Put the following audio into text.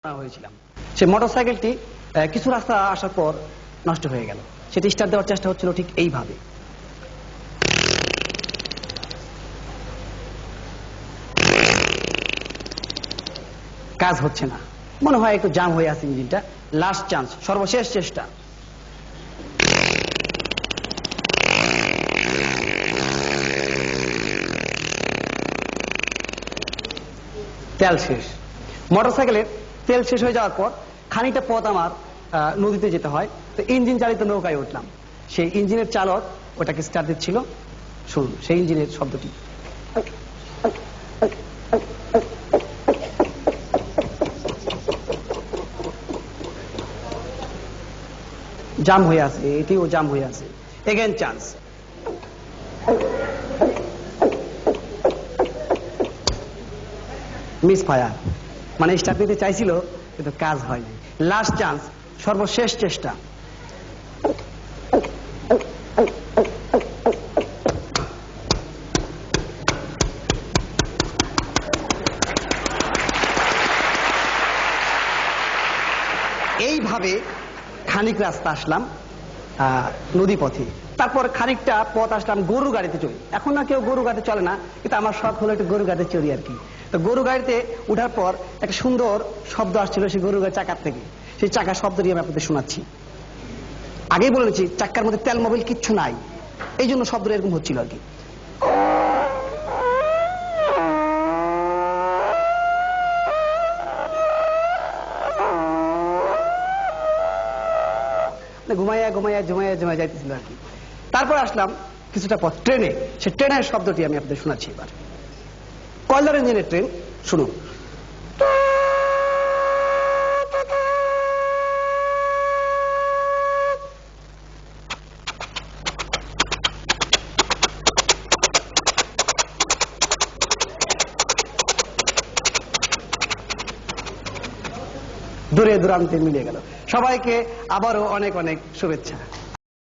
হয়েছিলাম। সে মোটরসাইকেলটি কিছু রাস্তা আসার পর নষ্ট হয়ে গেল। সেটি স্টার্ট দেওয়ার চেষ্টা হচ্ছিল ঠিক এইভাবে। কাজ হচ্ছে না, মনে হয় একটু জাম হয়ে আছে ইঞ্জিনটা। লাস্ট চান্স, সর্বশেষ চেষ্টা। তেল শেষ। মোটরসাইকেলের তেল শেষ হয়ে যাওয়ার পর খানিকটা পথ আমার নদীতে যেতে হয়, তো ইঞ্জিন চালিত নৌকায় উঠলাম। সেই ইঞ্জিনের চালক ওটাকে স্টার্ট দিচ্ছিল। শুনুন সেই ইঞ্জিনের শব্দটি। জাম হয়ে আছে, এটিও জাম হয়ে আছে। Again chance. মিস ফায়ার, মানে স্টার্ট নিতে চাইছিল কিন্তু কাজ হয়নি। লাস্ট চান্স, সর্বশেষ চেষ্টা। এইভাবে খানিক রাস্তা আসলাম নদী পথে। তারপর খানিকটা পথ আসলাম গরু গাড়িতে চড়ি। এখন না কেউ গরু গাড়িতে চলে না, কিন্তু আমার শখ হলো একটু গরু গাড়িতে চড়ি আর কি। তো গরু গাড়িতে উঠার পর একটা সুন্দর শব্দ আসছিল সেই গরু গাড়ির চাকার থেকে। সেই চাকার শব্দটি আমি আপনাদের শোনাচ্ছি। আগেই বলেছি চাকার মধ্যে তেল মোবিল কিচ্ছু নাই, এই জন্য শব্দটা এরকম হচ্ছিল আর কি। ঘুমাইয়া ঘুমাইয়া ঝুমাইয়া ঝুমাইয়া যাইতেছিল আর কি। তারপর আসলাম কিছুটা পথ ট্রেনে। সে ট্রেনের শব্দটি আমি আপনাদের শোনাচ্ছি এবার। কয়লার ইঞ্জিনের ট্রেন, শুনুন। দূরে দূরান্তে মিলে গেল। সবাইকে আবারও অনেক অনেক শুভেচ্ছা।